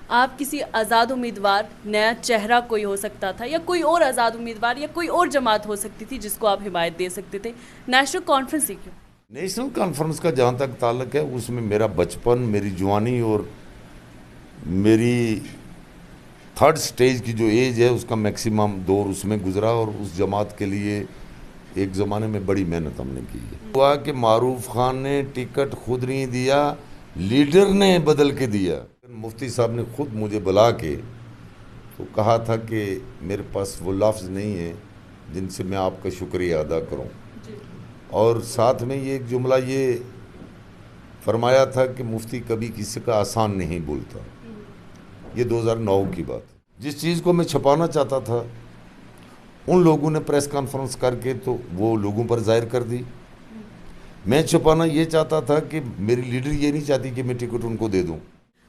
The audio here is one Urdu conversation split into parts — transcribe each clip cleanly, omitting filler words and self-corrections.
آپ کسی آزاد امیدوار، نیا چہرہ کوئی ہو سکتا تھا یا کوئی اور آزاد امیدوار یا کوئی اور جماعت ہو سکتی تھی جس کو آپ حمایت دے سکتے تھے، نیشنل کانفرنس ہی کیوں؟ نیشنل کانفرنس کا جہاں تک تعلق ہے اس میں میرا بچپن، میری جوانی اور میری تھرڈ سٹیج کی جو ایج ہے اس کا میکسیمم دور اس میں گزرا، اور اس جماعت کے لیے ایک زمانے میں بڑی محنت ہم نے کی ہے۔ ہوا کہ معروف خان نے ٹکٹ خود نہیں دیا، لیڈر نے بدل کے دیا۔ مفتی صاحب نے خود مجھے بلا کے تو کہا تھا کہ میرے پاس وہ لفظ نہیں ہیں جن سے میں آپ کا شکریہ ادا کروں، اور ساتھ میں یہ ایک جملہ یہ فرمایا تھا کہ مفتی کبھی کسی کا آسان نہیں بولتا۔ یہ 2009 کی بات ہے۔ جس چیز کو میں چھپانا چاہتا تھا ان لوگوں نے پریس کانفرنس کر کے تو وہ لوگوں پر ظاہر کر دی۔ میں چھپانا یہ چاہتا تھا کہ میری لیڈر یہ نہیں چاہتی کہ میں ٹکٹ ان کو دے دوں۔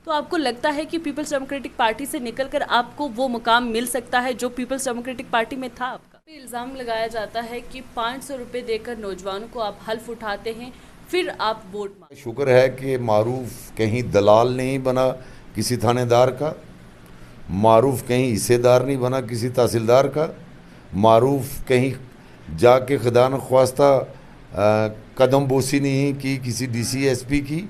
تو آپ کو لگتا ہے کہ پیپلز ڈیموکریٹک پارٹی سے نکل کر آپ کو وہ مقام مل سکتا ہے جو پیپلز ڈیموکریٹک پارٹی میں تھا آپ کا؟ الزام لگایا جاتا ہے کہ 500 روپے دے کر نوجوانوں کو آپ حلف اٹھاتے ہیں، پھر آپ ووٹ مانگتے ہیں۔ شکر ہے کہ معروف کہیں دلال نہیں بنا کسی تھانے دار کا، معروف کہیں حصے دار نہیں بنا کسی تحصیلدار کا، معروف کہیں جا کے خدا نخواستہ قدم بوسی نہیں کی کسی ڈی سی ایس پی کی،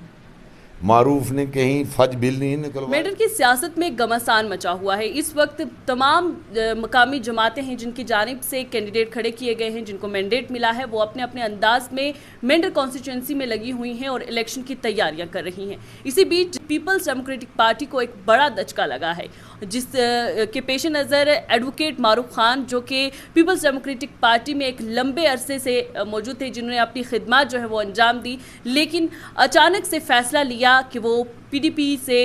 معروف نے کہیں فج بل نہیں نکلوایا۔ میڈر کی سیاست میں گھمسان مچا ہوا ہے۔ اس وقت تمام مقامی جماعتیں ہیں جن کی جانب سے کینڈیڈیٹ کھڑے کیے گئے ہیں، جن کو مینڈیٹ ملا ہے، وہ اپنے اپنے انداز میں مینڈر کانسٹیچوئنسی میں لگی ہوئی ہیں اور الیکشن کی تیاریاں کر رہی ہیں۔ اسی بیچ پیپلز ڈیموکریٹک پارٹی کو ایک بڑا دھچکا لگا ہے، جس کے پیش نظر ایڈوکیٹ معروف خان، جو کہ پیپلز ڈیموکریٹک پارٹی میں ایک لمبے عرصے سے موجود تھے، جنہوں نے اپنی خدمات جو ہے وہ انجام دی، لیکن اچانک سے فیصلہ لیا کہ وہ پی ڈی پی سے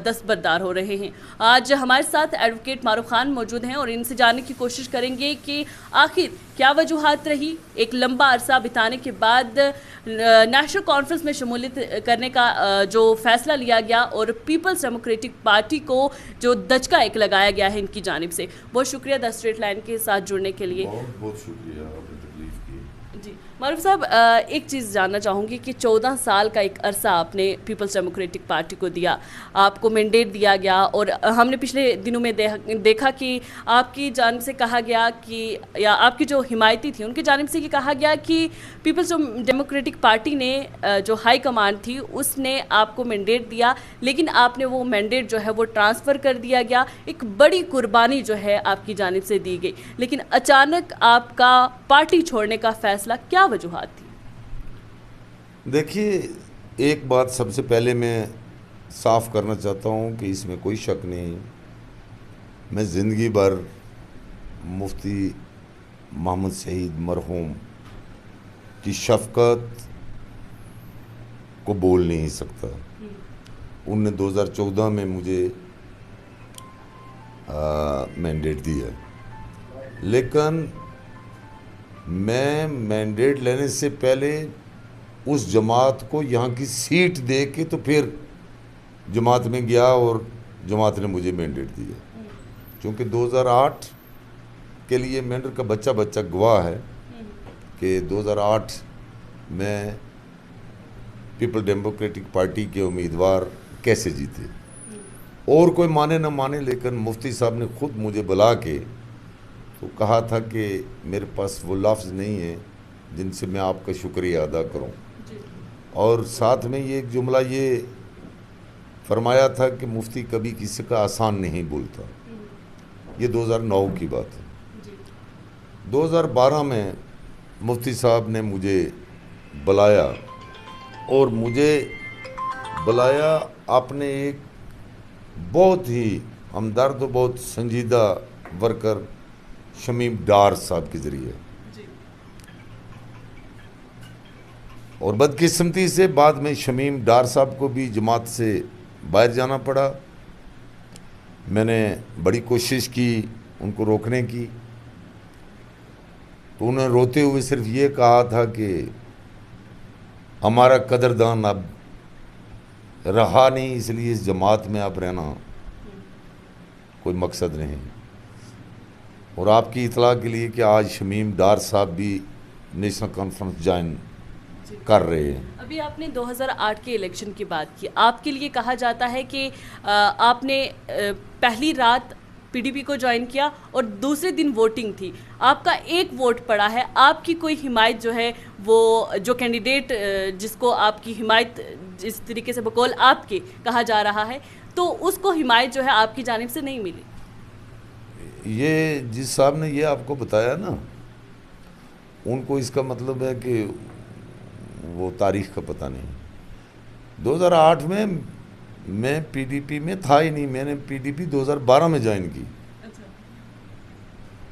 دستبردار ہو رہے ہیں۔ آج ہمارے ساتھ ایڈوکیٹ معروف خان موجود ہیں اور ان سے جاننے کی کوشش کریں گے کہ آخر کیا وجوہات رہی ایک لمبا عرصہ بتانے کے بعد نیشنل کانفرنس میں شمولیت کرنے کا جو فیصلہ لیا گیا، اور پیپلز ڈیموکریٹک پارٹی کو جو دھچکا ایک لگایا گیا ہے ان کی جانب سے۔ بہت شکریہ دی اسٹریٹ لائن کے ساتھ جڑنے کے لیے۔ بہت بہت شکریہ آپ نے تکلیف کی۔ جی معروف صاحب، ایک چیز جاننا چاہوں گی کہ 14 سال کا ایک عرصہ آپ نے پیپلز ڈیموکریٹک پارٹی کو دیا، آپ کو مینڈیٹ دیا گیا، اور ہم نے پچھلے دنوں میں دیکھا کہ آپ کی جانب سے کہا گیا کہ، یا آپ کی جو حمایتی تھی ان کی جانب سے یہ کہا گیا کہ پیپلز ڈیموکریٹک پارٹی نے جو ہائی کمانڈ تھی اس نے آپ کو مینڈیٹ دیا، لیکن آپ نے وہ مینڈیٹ جو ہے وہ ٹرانسفر کر دیا گیا، ایک بڑی قربانی جو ہے آپ کی جانب سے دی گئی، لیکن اچانک آپ کا پارٹی چھوڑنے کا فیصلہ، کیا وجوہات تھی؟ دیکھیے، ایک بات سب سے پہلے میں صاف کرنا چاہتا ہوں کہ اس میں کوئی شک نہیں، میں زندگی بھر مفتی محمد سعید مرحوم کی شفقت کو بول نہیں سکتا۔ انہوں نے 2014 میں مجھے مینڈیٹ دیا، لیکن میں مینڈیٹ لینے سے پہلے اس جماعت کو یہاں کی سیٹ دے کے تو پھر جماعت میں گیا، اور جماعت نے مجھے مینڈیٹ دیا، چونکہ 2008 کے لیے مینڈر کا بچہ گواہ ہے کہ 2008 میں پیپل ڈیموکریٹک پارٹی کے امیدوار کیسے جیتے، اور کوئی مانے نہ مانے، لیکن مفتی صاحب نے خود مجھے بلا کے تو کہا تھا کہ میرے پاس وہ لفظ نہیں ہیں جن سے میں آپ کا شکریہ ادا کروں، اور ساتھ میں یہ ایک جملہ یہ فرمایا تھا کہ مفتی کبھی کسی کا آسان نہیں بولتا۔ یہ 2009 کی بات ہے۔ 2012 میں مفتی صاحب نے مجھے بلایا، اور مجھے بلایا اپنے ایک بہت ہی ہمدرد و بہت سنجیدہ ورکر شمیم ڈار صاحب کے ذریعے، اور بدقسمتی سے بعد میں شمیم ڈار صاحب کو بھی جماعت سے باہر جانا پڑا۔ میں نے بڑی کوشش کی ان کو روکنے کی، تو انہوں نے روتے ہوئے صرف یہ کہا تھا کہ ہمارا قدردان اب رہا نہیں، اس لیے اس جماعت میں اب رہنا کوئی مقصد نہیں۔ اور آپ کی اطلاع کے لیے کہ آج شمیم ڈار صاحب بھی نیشنل کانفرنس جوائن کر رہے ہیں. ابھی آپ نے 2008 کے الیکشن کی بات کی. آپ کے لیے کہا جاتا ہے کہ آپ نے پہلی رات پی ڈی پی کو جوائن کیا اور دوسرے دن ووٹنگ تھی. آپ کا ایک ووٹ پڑا ہے. آپ کی کوئی حمایت جو ہے وہ جو کینڈیڈیٹ جس کو آپ کی حمایت جس طریقے سے بقول آپ کے کہا جا رہا ہے تو اس کو حمایت جو ہے آپ کی جانب سے نہیں ملی. یہ جس صاحب نے یہ آپ کو بتایا نا ان کو اس کا مطلب ہے کہ وہ تاریخ کا پتہ نہیں. 2008 میں پی ڈی پی میں تھا ہی نہیں. میں نے پی ڈی پی 2012 میں جوائن کی.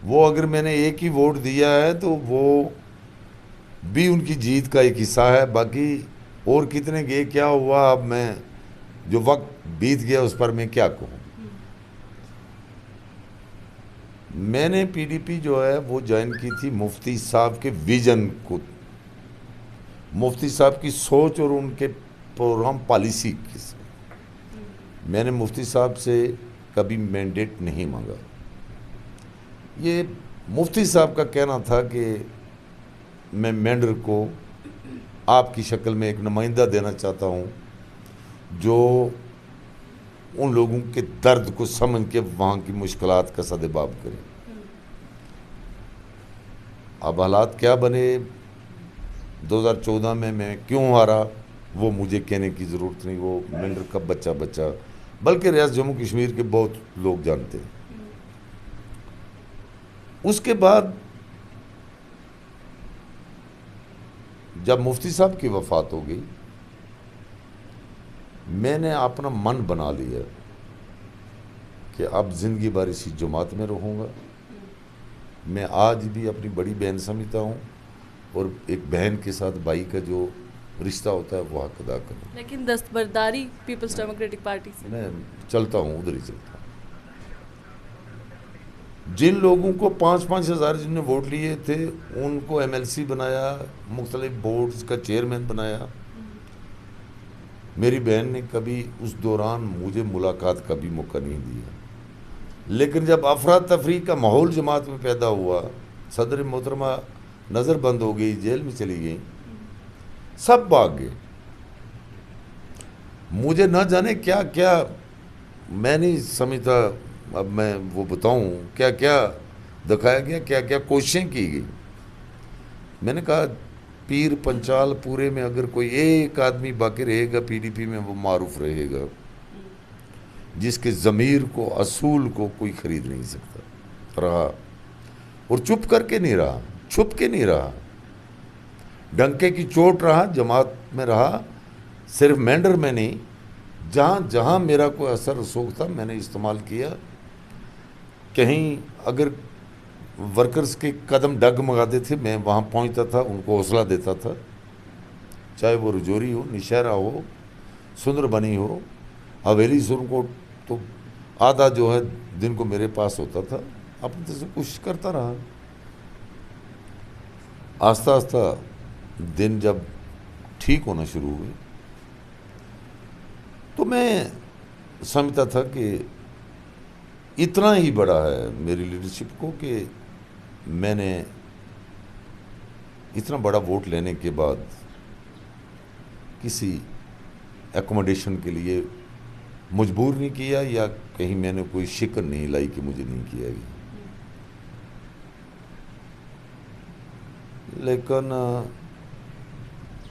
وہ اگر میں نے ایک ہی ووٹ دیا ہے تو وہ بھی ان کی جیت کا ایک حصہ ہے. باقی اور کتنے گئے کیا ہوا اب میں جو وقت بیت گیا اس پر میں کیا کہوں. میں نے پی ڈی پی جو ہے وہ جوائن کی تھی مفتی صاحب کے ویژن کو, مفتی صاحب کی سوچ اور ان کے پروگرام پالیسی کے ساتھ. میں نے مفتی صاحب سے کبھی مینڈیٹ نہیں مانگا. یہ مفتی صاحب کا کہنا تھا کہ میں مینڈر کو آپ کی شکل میں ایک نمائندہ دینا چاہتا ہوں جو ان لوگوں کے درد کو سمجھ کے وہاں کی مشکلات کا سدباب کرے. اب حالات کیا بنے 2014 میں کیوں ہارا وہ مجھے کہنے کی ضرورت نہیں. وہ مینڈر کا بچہ بلکہ ریاست جموں کشمیر کے بہت لوگ جانتے ہیں. اس کے بعد جب مفتی صاحب کی وفات ہو گئی میں نے اپنا من بنا لیا کہ اب زندگی بھر اسی جماعت میں رہوں گا. میں آج بھی اپنی بڑی بہن سمجھتا ہوں اور ایک بہن کے ساتھ بھائی کا جو رشتہ ہوتا ہے وہ حق ادا کروں. لیکن دستبرداری پیپلز ڈیموکریٹک پارٹی سے میں چلتا ہوں ادھر ہی چلتا ہوں. جن لوگوں کو 5-5 ہزار جن نے ووٹ لیے تھے ان کو ایم ایل سی بنایا, مختلف بورڈز کا چیئرمین بنایا. میری بہن نے کبھی اس دوران مجھے ملاقات کا بھی موقع نہیں دیا. لیکن جب افراتفری کا ماحول جماعت میں پیدا ہوا, صدر محترمہ نظر بند ہو گئی, جیل میں چلی گئی, سب بھاگ گئے. مجھے نہ جانے کیا کیا میں نہیں سمجھتا اب میں وہ بتاؤں کیا کیا دکھایا گیا, کیا کیا کوششیں کی گئی. میں نے کہا پیر پنچال پورے میں اگر کوئی ایک آدمی باقی رہے گا پی ڈی پی میں وہ معروف رہے گا جس کے ضمیر کو اصول کو کوئی خرید نہیں سکتا رہا. اور چپ کر کے نہیں رہا, چھپ کے نہیں رہا, ڈنکے کی چوٹ رہا, جماعت میں رہا. صرف مینڈر میں نہیں, جہاں جہاں میرا کوئی اثر رسوخ تھا میں نے استعمال کیا. کہیں اگر ورکرز کے قدم ڈگمگاتے تھے میں وہاں پہنچتا تھا, ان کو حوصلہ دیتا تھا. چاہے وہ رجوری ہو, نشہرہ ہو, سندر بنی ہو, حویلی سے ان کو تو آدھا جو ہے دن کو میرے پاس ہوتا تھا. اپنی طرف سے کوشش کرتا رہا. آہستہ آہستہ دن جب ٹھیک ہونا شروع ہوئے تو میں سمجھتا تھا کہ اتنا ہی بڑا ہے میری لیڈرشپ کو کہ میں نے اتنا بڑا ووٹ لینے کے بعد کسی ایکوموڈیشن کے لیے مجبور نہیں کیا یا کہیں میں نے کوئی شکر نہیں لائی کہ مجھے نہیں کیا گیا. لیکن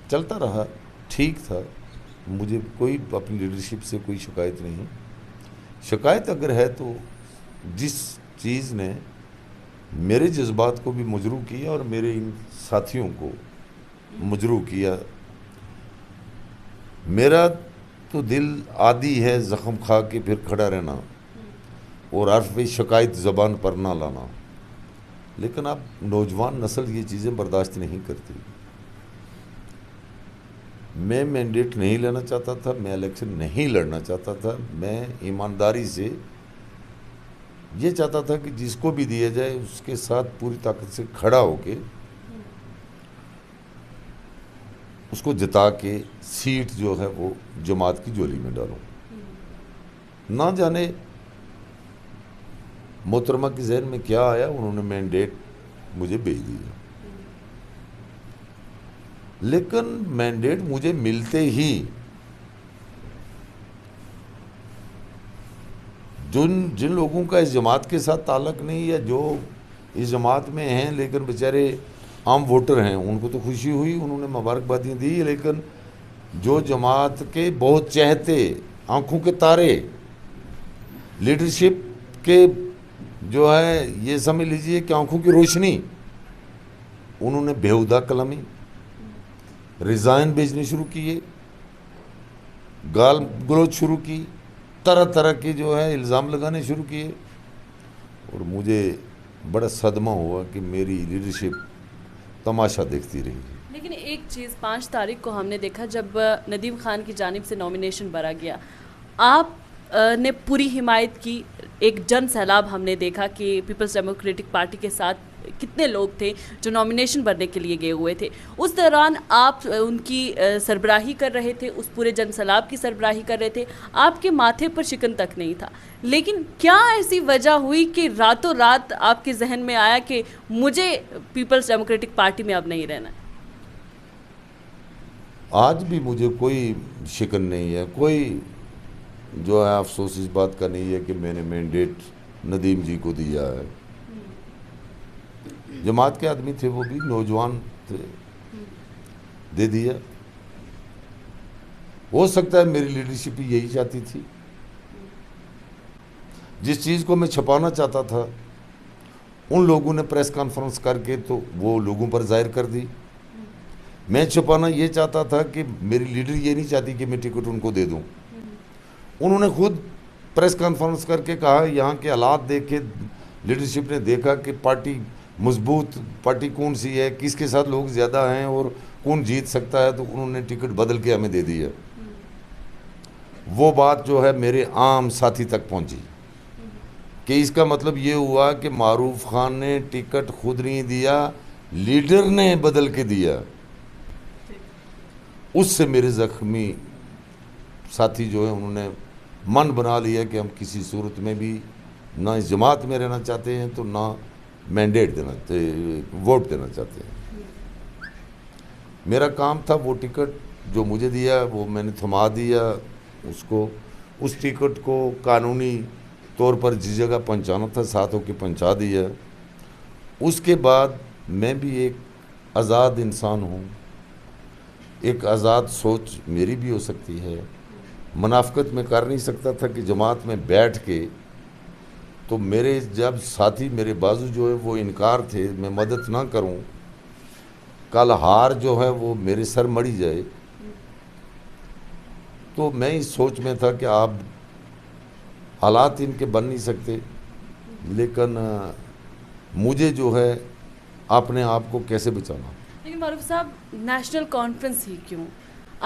چلتا رہا, ٹھیک تھا. مجھے کوئی اپنی لیڈرشپ سے کوئی شکایت نہیں. شکایت اگر ہے تو جس چیز نے میرے جذبات کو بھی مجروح کیا اور میرے ان ساتھیوں کو مجروح کیا. میرا تو دل عادی ہے زخم کھا کے پھر کھڑا رہنا اور حرف شکایت زبان پر نہ لانا. لیکن اب نوجوان نسل یہ چیزیں برداشت نہیں کرتی. میں مینڈیٹ نہیں لینا چاہتا تھا, میں الیکشن نہیں لڑنا چاہتا تھا. میں ایمانداری سے یہ چاہتا تھا کہ جس کو بھی دیا جائے اس کے ساتھ پوری طاقت سے کھڑا ہو کے اس کو جتا کے سیٹ جو ہے وہ جماعت کی جولی میں ڈالوں. نہ جانے محترمہ کے ذہن میں کیا آیا, انہوں نے مینڈیٹ مجھے بھیج دیا. لیکن مینڈیٹ مجھے ملتے ہی جن لوگوں کا اس جماعت کے ساتھ تعلق نہیں یا جو اس جماعت میں ہیں لیکن بیچارے عام ووٹر ہیں، ان کو تو خوشی ہوئی، انہوں نے مبارکبادیں دی، لیکن جو جماعت کے بہت چہتے، آنکھوں کے تارے، لیڈرشپ کے جو ہے یہ سمجھ لیجئے کہ آنکھوں کی روشنی، انہوں نے بےہودہ کلامی، ریزائن بھیجنے شروع کیے، گال گلوچ شروع کی، طرح طرح کے جو ہے الزام لگانے شروع کیے، اور مجھے بڑا صدمہ ہوا کہ میری لیڈرشپ تماشا دیکھتی رہی۔ لیکن ایک چیز 5 تاریخ کو ہم نے دیکھا جب ندیم خان کی جانب سے نامینیشن بھرا گیا، آپ نے پوری حمایت کی، ایک جن سیلاب ہم نے دیکھا کہ پیپلز ڈیموکریٹک پارٹی کے ساتھ کتنے لوگ تھے جو نامینیشن بھرنے کے لیے گئے ہوئے تھے، اس دوران آپ ان کی سربراہی کر رہے تھے، اس پورے جن سیلاب کی سربراہی کر رہے تھے، آپ کے ماتھے پر شکن تک نہیں تھا، لیکن کیا ایسی وجہ ہوئی کہ راتوں رات آپ کے ذہن میں آیا کہ مجھے پیپلز ڈیموکریٹک پارٹی میں اب نہیں رہنا ہے؟ آج بھی مجھے کوئی شکن نہیں ہے، کوئی جو ہے افسوس اس بات کا نہیں ہے کہ میں نے مینڈیٹ ندیم جی کو دیا ہے۔ جماعت کے آدمی تھے، وہ بھی نوجوان تھے، دے دیا۔ ہو سکتا ہے میری لیڈرشپ یہی چاہتی تھی، جس چیز کو میں چھپانا چاہتا تھا ان لوگوں نے پریس کانفرنس کر کے تو وہ لوگوں پر ظاہر کر دی۔ میں چھپانا یہ چاہتا تھا کہ میری لیڈر یہ نہیں چاہتی کہ میں ٹکٹ ان کو دے دوں، انہوں نے خود پریس کانفرنس کر کے کہا، یہاں کے حالات دیکھ کے لیڈرشپ نے دیکھا کہ پارٹی مضبوط پارٹی کون سی ہے، کس کے ساتھ لوگ زیادہ ہیں اور کون جیت سکتا ہے، تو انہوں نے ٹکٹ بدل کے ہمیں دے دی ہے۔ وہ بات جو ہے میرے عام ساتھی تک پہنچی کہ اس کا مطلب یہ ہوا کہ معروف خان نے ٹکٹ خود نہیں دیا، لیڈر نے بدل کے دیا۔ اس سے میرے زخمی ساتھی جو ہیں انہوں نے من بنا لیا کہ ہم کسی صورت میں بھی نہ اس جماعت میں رہنا چاہتے ہیں تو نہ مینڈیٹ ووٹ دینا چاہتے ہیں۔ میرا کام تھا وہ ٹکٹ جو مجھے دیا وہ میں نے تھما دیا اس کو، اس ٹکٹ کو قانونی طور پر جس جگہ پہنچانا تھا ساتھ ہو کے پہنچا دیا۔ اس کے بعد میں بھی ایک آزاد انسان ہوں، ایک آزاد سوچ میری بھی ہو سکتی ہے، منافقت میں کر نہیں سکتا تھا کہ جماعت میں بیٹھ کے، تو میرے جب ساتھی میرے بازو جو ہے وہ انکار تھے میں مدد نہ کروں، کل ہار جو ہے وہ میرے سر مڑی جائے، تو میں اس سوچ میں تھا کہ آپ حالات ان کے بن نہیں سکتے، لیکن مجھے جو ہے اپنے آپ کو کیسے بچانا۔ لیکن معروف صاحب، نیشنل کانفرنس ہی کیوں؟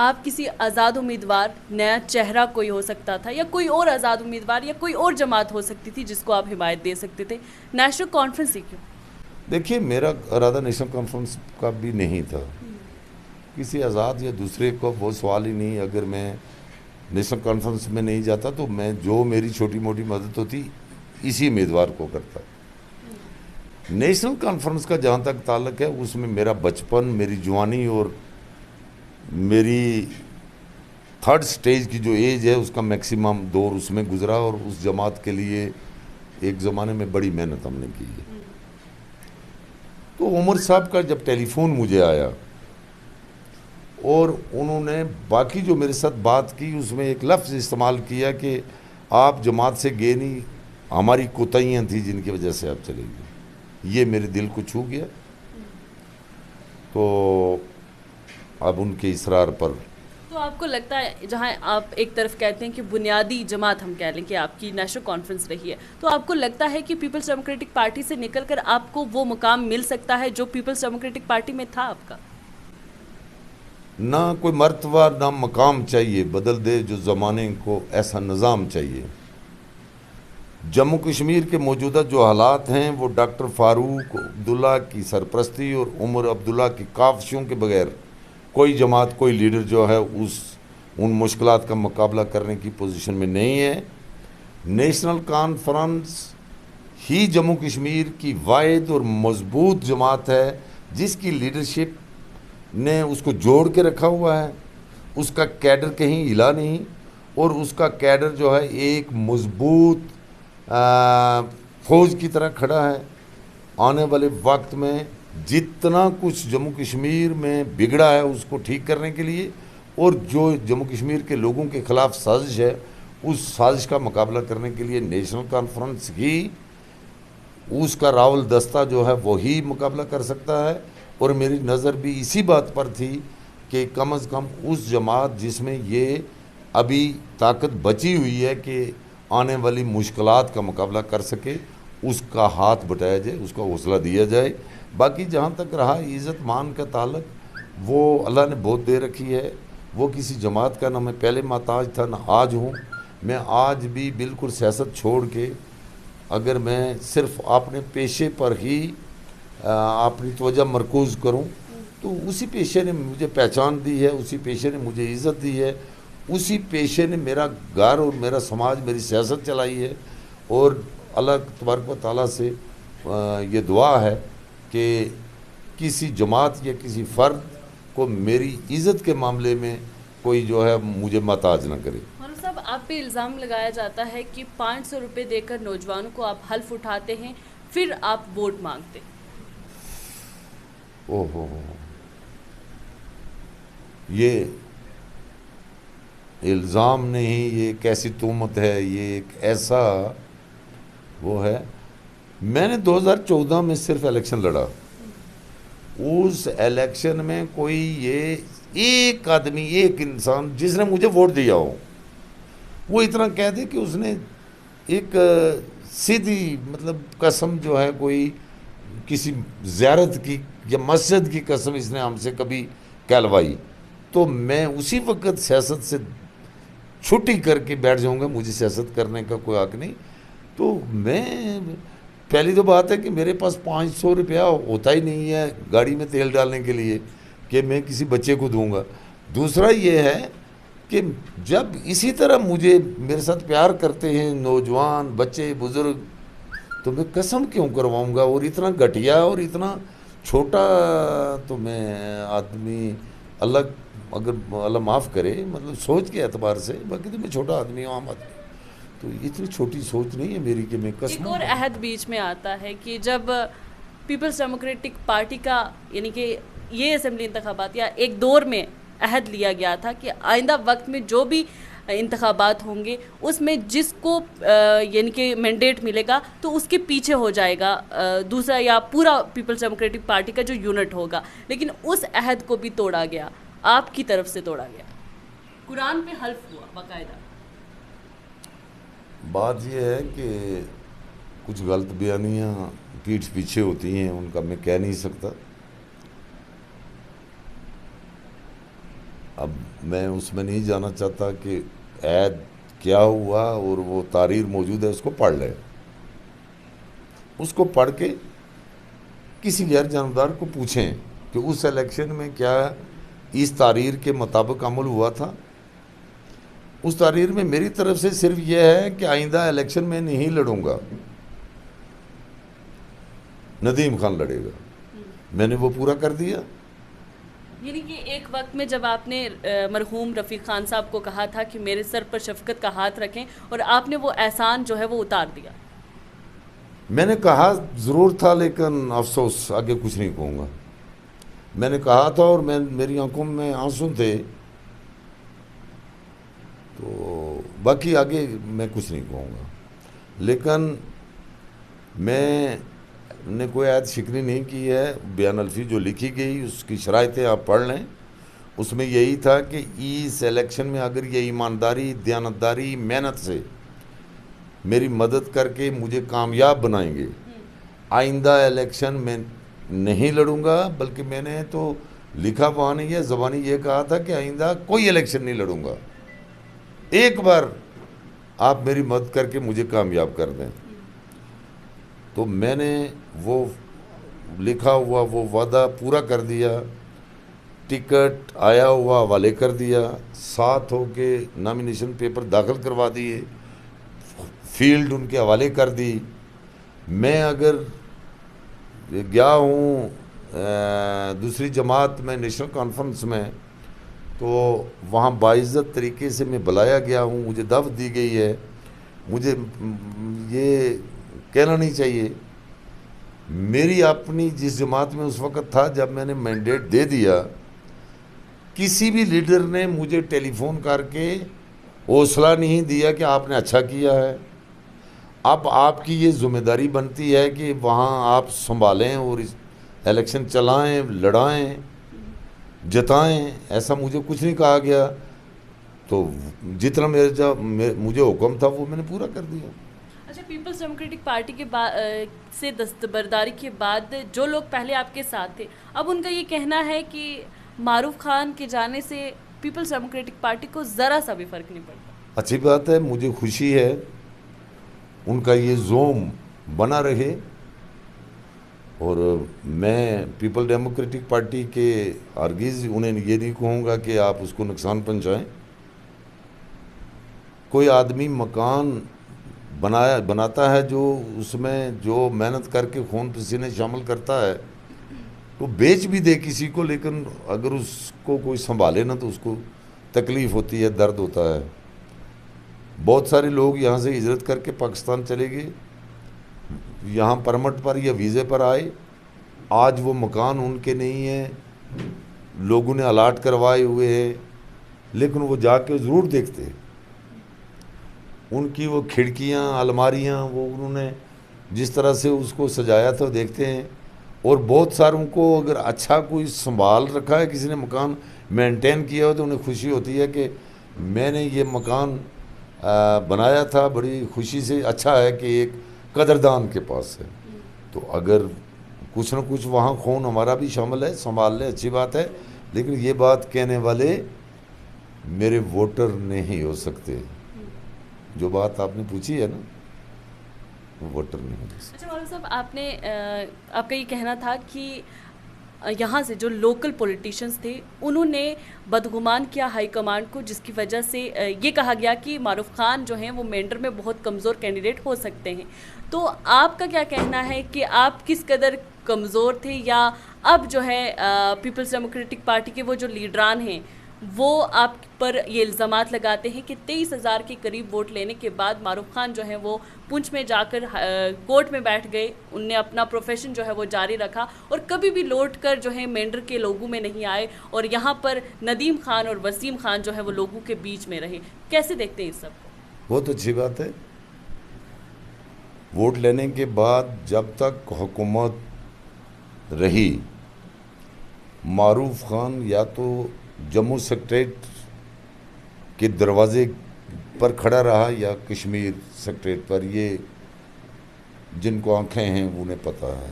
آپ کسی آزاد امیدوار، نیا چہرہ کوئی ہو سکتا تھا یا کوئی اور آزاد امیدوار یا کوئی اور جماعت ہو سکتی تھی جس کو آپ حمایت دے سکتے تھے، نیشنل کانفرنس ہی کیوں؟ دیکھیے میرا ارادہ نیشنل کانفرنس کا بھی نہیں تھا، کسی آزاد یا دوسرے کو وہ سوال ہی نہیں۔ اگر میں نیشنل کانفرنس میں نہیں جاتا تو میں جو میری چھوٹی موٹی مدد ہوتی اسی امیدوار کو کرتا۔ نیشنل کانفرنس کا جہاں تک تعلق ہے اس میں میرا بچپن، میری جوانی اور میری 3rd سٹیج کی جو ایج ہے اس کا میکسیمم دور اس میں گزرا، اور اس جماعت کے لیے ایک زمانے میں بڑی محنت ہم نے کی ہے۔ تو عمر صاحب کا جب ٹیلی فون مجھے آیا اور انہوں نے باقی جو میرے ساتھ بات کی اس میں ایک لفظ استعمال کیا کہ آپ جماعت سے گئے نہیں، ہماری کوتاہیاں تھیں جن کی وجہ سے آپ چلے گئے، یہ میرے دل کو چھو گیا۔ تو اب ان کے اصرار پر، تو آپ کو لگتا ہے جہاں آپ ایک طرف کہتے ہیں کہ بنیادی جماعت ہم کہہ لیں کہ آپ کی نیشنل کانفرنس رہی ہے، تو آپ کو لگتا ہے کہ پیپلز ڈیموکریٹک پارٹی سے نکل کر آپ کو وہ مقام مل سکتا ہے جو پیپلز ڈیموکریٹک پارٹی میں تھا آپ کا؟ نہ کوئی مرتبہ نہ مقام چاہیے، بدل دے جو زمانے کو ایسا نظام چاہیے۔ جموں کشمیر کے موجودہ جو حالات ہیں وہ ڈاکٹر فاروق عبداللہ کی سرپرستی اور عمر عبداللہ کی کاوشوں کے بغیر کوئی جماعت، کوئی لیڈر جو ہے ان مشکلات کا مقابلہ کرنے کی پوزیشن میں نہیں ہے۔ نیشنل کانفرنس ہی جموں کشمیر کی واحد اور مضبوط جماعت ہے جس کی لیڈرشپ نے اس کو جوڑ کے رکھا ہوا ہے، اس کا کیڈر کہیں ہلا نہیں، اور اس کا کیڈر جو ہے ایک مضبوط فوج کی طرح کھڑا ہے۔ آنے والے وقت میں جتنا کچھ جموں کشمیر میں بگڑا ہے اس کو ٹھیک کرنے کے لیے، اور جو جموں کشمیر کے لوگوں کے خلاف سازش ہے اس سازش کا مقابلہ کرنے کے لیے نیشنل کانفرنس ہی اس کا راول دستہ جو ہے وہی مقابلہ کر سکتا ہے۔ اور میری نظر بھی اسی بات پر تھی کہ کم از کم اس جماعت جس میں یہ ابھی طاقت بچی ہوئی ہے کہ آنے والی مشکلات کا مقابلہ کر سکے، اس کا ہاتھ بٹایا جائے، اس کا حوصلہ دیا جائے۔ باقی جہاں تک رہا عزت مان کا تعلق، وہ اللہ نے بہت دے رکھی ہے، وہ کسی جماعت کا نہ میں پہلے محتاج تھا نہ آج ہوں۔ میں آج بھی بالکل سیاست چھوڑ کے اگر میں صرف اپنے پیشے پر ہی اپنی توجہ مرکوز کروں تو اسی پیشے نے مجھے پہچان دی ہے، اسی پیشے نے مجھے عزت دی ہے، اسی پیشے نے میرا گھر اور میرا سماج، میری سیاست چلائی ہے۔ اور اللہ تبارک و تعالیٰ سے یہ دعا ہے کہ کسی جماعت یا کسی فرد کو میری عزت کے معاملے میں کوئی جو ہے مجھے محتاج نہ کرے۔ مولانا صاحب، آپ پہ الزام لگایا جاتا ہے کہ 500 روپے دے کر نوجوانوں کو آپ حلف اٹھاتے ہیں، پھر آپ ووٹ مانگتے ہیں۔ اوہ ہو، یہ الزام نہیں، یہ ایک ایسی تہمت ہے، یہ ایک ایسا وہ ہے۔ میں نے 2014 میں صرف الیکشن لڑا، اس الیکشن میں کوئی یہ ایک آدمی، ایک انسان جس نے مجھے ووٹ دیا ہو وہ اتنا کہہ دے کہ اس نے ایک سیدھی مطلب قسم جو ہے کوئی کسی زیارت کی یا مسجد کی قسم اس نے ہم سے کبھی کہلوائی، تو میں اسی وقت سیاست سے چھٹی کر کے بیٹھ جاؤں گا، مجھے سیاست کرنے کا کوئی حق نہیں۔ تو میں پہلی تو بات ہے کہ میرے پاس 500 روپیہ ہوتا ہی نہیں ہے گاڑی میں تیل ڈالنے کے لیے کہ میں کسی بچے کو دوں گا۔ دوسرا یہ ہے کہ جب اسی طرح مجھے میرے ساتھ پیار کرتے ہیں نوجوان، بچے، بزرگ، تو میں قسم کیوں کرواؤں گا؟ اور اتنا گھٹیا اور اتنا چھوٹا تو میں آدمی، اللہ معاف کرے، مطلب سوچ کے اعتبار سے، باقی تو میں چھوٹا آدمی ہوں، عام آدمی، تو اتنی چھوٹی سوچ نہیں ہے میری کہ میں قسم۔ ایک اور عہد بیچ میں آتا ہے کہ جب پیپلز ڈیموکریٹک پارٹی کا یعنی کہ یہ اسمبلی انتخابات یا ایک دور میں عہد لیا گیا تھا کہ آئندہ وقت میں جو بھی انتخابات ہوں گے اس میں جس کو یعنی کہ مینڈیٹ ملے گا تو اس کے پیچھے ہو جائے گا دوسرا یا پورا پیپلز ڈیموکریٹک پارٹی کا جو یونٹ ہوگا، لیکن اس عہد کو بھی توڑا گیا، آپ کی طرف سے توڑا گیا، قرآن پہ حلف ہوا باقاعدہ۔ بات یہ ہے کہ کچھ غلط بیانیاں پیٹھ پیچھے ہوتی ہیں، ان کا میں کہہ نہیں سکتا۔ اب میں اس میں نہیں جانا چاہتا کہ عہد کیا ہوا، اور وہ تحریر موجود ہے، اس کو پڑھ لیں، اس کو پڑھ کے کسی غیر جانبدار کو پوچھیں کہ اس الیکشن میں کیا اس تحریر کے مطابق عمل ہوا تھا۔ اس تحریر میں میری طرف سے صرف یہ ہے کہ آئندہ الیکشن میں نہیں لڑوں گا، ندیم خان لڑے گا، میں نے وہ پورا کر دیا۔ یعنی کہ ایک وقت میں جب آپ نے مرحوم رفیق خان صاحب کو کہا تھا کہ میرے سر پر شفقت کا ہاتھ رکھیں، اور آپ نے وہ احسان جو ہے وہ اتار دیا۔ میں نے کہا ضرور تھا، لیکن افسوس آگے کچھ نہیں کہوں گا۔ میں نے کہا تھا اور میری آنکھوں میں آنسو تھے، تو باقی آگے میں کچھ نہیں کہوں گا۔ لیکن میں نے کوئی عہد شکنی نہیں کی ہے، بیان الفی جو لکھی گئی اس کی شرائطیں آپ پڑھ لیں، اس میں یہی تھا کہ اس الیکشن میں اگر یہ ایمانداری، دیانتداری، محنت سے میری مدد کر کے مجھے کامیاب بنائیں گے، آئندہ الیکشن میں نہیں لڑوں گا، بلکہ میں نے تو لکھا وہاں نہیں ہے، زبانی یہ کہا تھا کہ آئندہ کوئی الیکشن نہیں لڑوں گا، ایک بار آپ میری مدد کر کے مجھے کامیاب کر دیں۔ تو میں نے وہ لکھا ہوا وہ وعدہ پورا کر دیا، ٹکٹ آیا ہوا حوالے کر دیا، ساتھ ہو کے نامینیشن پیپر داخل کروا دیے، فیلڈ ان کے حوالے کر دی۔ میں اگر گیا ہوں دوسری جماعت میں نیشنل کانفرنس میں، تو وہاں باعزت طریقے سے میں بلایا گیا ہوں، مجھے دعوت دی گئی ہے. مجھے یہ کہنا نہیں چاہیے، میری اپنی جس جماعت میں اس وقت تھا، جب میں نے مینڈیٹ دے دیا، کسی بھی لیڈر نے مجھے ٹیلی فون کر کے حوصلہ نہیں دیا کہ آپ نے اچھا کیا ہے. اب آپ کی یہ ذمہ داری بنتی ہے کہ وہاں آپ سنبھالیں اور الیکشن چلائیں، لڑائیں، جتائیں. ایسا مجھے کچھ نہیں کہا گیا، تو جتنا مجھے حکم تھا وہ میں نے پورا کر دیا. اچھا، پیپلز ڈیموکریٹک پارٹی کے سے دستبرداری کے بعد جو لوگ پہلے آپ کے ساتھ تھے، اب ان کا یہ کہنا ہے کہ معروف خان کے جانے سے پیپلز ڈیموکریٹک پارٹی کو ذرا سا بھی فرق نہیں پڑتا. اچھی بات ہے، مجھے خوشی ہے، ان کا یہ زوم بنا رہے. اور میں پیپل ڈیموکریٹک پارٹی کے ہرگز انہیں یہ نہیں کہوں گا کہ آپ اس کو نقصان پہنچائیں. کوئی آدمی مکان بناتا ہے جو اس میں جو محنت کر کے خون پسینے شامل کرتا ہے، تو بیچ بھی دے کسی کو، لیکن اگر اس کو کوئی سنبھالے نا تو اس کو تکلیف ہوتی ہے، درد ہوتا ہے. بہت سارے لوگ یہاں سے ہجرت کر کے پاکستان چلے گئے، یہاں پرمٹ پر یا ویزے پر آئے. آج وہ مکان ان کے نہیں ہیں، لوگوں نے الاٹ کروائے ہوئے ہیں، لیکن وہ جا کے ضرور دیکھتے. ان کی وہ کھڑکیاں، الماریاں، وہ انہوں نے جس طرح سے اس کو سجایا تھا دیکھتے ہیں. اور بہت ساروں کو اگر اچھا کوئی سنبھال رکھا ہے، کسی نے مکان مینٹین کیا ہو، تو انہیں خوشی ہوتی ہے کہ میں نے یہ مکان بنایا تھا بڑی خوشی سے. اچھا ہے کہ ایک قدردان کے پاس ہے. تو اگر کچھ نہ کچھ وہاں خون ہمارا بھی شامل ہے، سنبھال لے، اچھی بات ہے. لیکن یہ بات کہنے والے میرے ووٹر نہیں ہو سکتے. جو بات آپ نے پوچھی ہے نا، وہ ووٹر نہیں ہو سکتے. اچھا مولانا صاحب، آپ کا یہ کہنا تھا کہ یہاں سے جو لوکل پولیٹیشنز تھے انہوں نے بدگمان کیا ہائی کمانڈ کو، جس کی وجہ سے یہ کہا گیا کہ معروف خان جو ہیں وہ مینڈر میں بہت کمزور کینڈیڈیٹ ہو سکتے ہیں. تو آپ کا کیا کہنا ہے کہ آپ کس قدر کمزور تھے، یا اب جو ہے پیپلز ڈیموکریٹک پارٹی کے وہ جو لیڈران ہیں وہ آپ پر یہ الزامات لگاتے ہیں کہ 23,000 کے قریب ووٹ لینے کے بعد معروف خان جو ہیں وہ پونچھ میں جا کر کورٹ میں بیٹھ گئے، ان نے اپنا پروفیشن جو ہے وہ جاری رکھا اور کبھی بھی لوٹ کر جو ہے مینڈر کے لوگوں میں نہیں آئے، اور یہاں پر ندیم خان اور وسیم خان جو ہے وہ لوگوں کے بیچ میں رہے. کیسے دیکھتے ہیں اس سب کو؟ بہت اچھی بات ہے. ووٹ لینے کے بعد جب تک حکومت رہی، معروف خان یا تو جموں سیکریٹریٹ کے دروازے پر کھڑا رہا یا کشمیر سیکریٹریٹ پر. یہ جن کو آنکھیں ہیں انہیں پتہ ہے.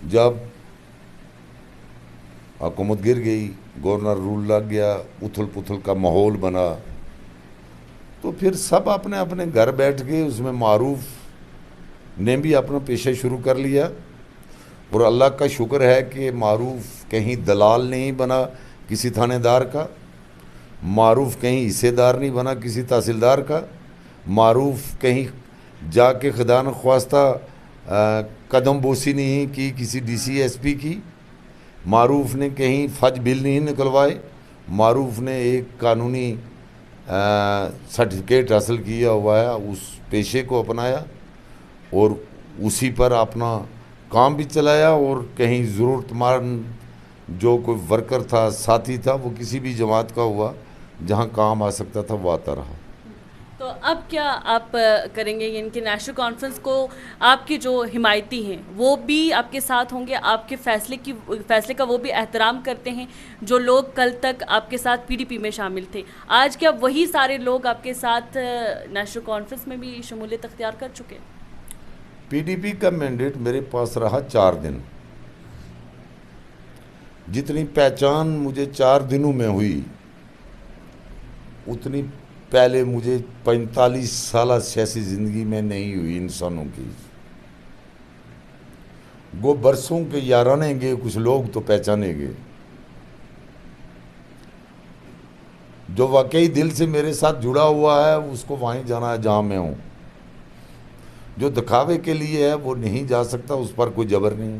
جب حکومت گر گئی، گورنر رول لگ گیا، اتھل پتھل کا ماحول بنا، تو پھر سب اپنے اپنے گھر بیٹھ گئے. اس میں معروف نے بھی اپنا پیشہ شروع کر لیا. اور اللہ کا شکر ہے کہ معروف کہیں دلال نہیں بنا کسی تھانے دار کا، معروف کہیں حصے دار نہیں بنا کسی تحصیلدار کا، معروف کہیں جا کے خدا نخواستہ قدم بوسی نہیں کی کسی ڈی سی ایس پی کی، معروف نے کہیں فج بل نہیں نکلوائے. معروف نے ایک قانونی سرٹیفکیٹ حاصل کیا ہوا ہے، اس پیشے کو اپنایا اور اسی پر اپنا کام بھی چلایا. اور کہیں ضرورت مند جو کوئی ورکر تھا، ساتھی تھا، وہ کسی بھی جماعت کا ہوا، جہاں کام آ سکتا تھا وہ آتا رہا. تو اب کیا آپ کریں گے؟ یعنی کہ نیشنل کانفرنس کو آپ کے جو حمایتی ہیں وہ بھی آپ کے ساتھ ہوں گے، آپ کے فیصلے کا وہ بھی احترام کرتے ہیں؟ جو لوگ کل تک آپ کے ساتھ پی ڈی پی میں شامل تھے، آج کیا وہی سارے لوگ آپ کے ساتھ نیشنل کانفرنس میں بھی شمولیت اختیار کر چکے؟ پی ڈی پی کا مینڈیٹ میرے پاس رہا 4 دن. جتنی پہچان مجھے 4 دنوں میں ہوئی، اتنی پہلے مجھے 45 سالہ سیاسی زندگی میں نہیں ہوئی انسانوں کی. گو برسوں کے یارانے گے کچھ لوگ تو پہچانے گے. جو واقعی دل سے میرے ساتھ جڑا ہوا ہے اس کو وہیں جانا ہے جہاں میں ہوں. جو دکھاوے کے لیے ہے وہ نہیں جا سکتا، اس پر کوئی جبر نہیں.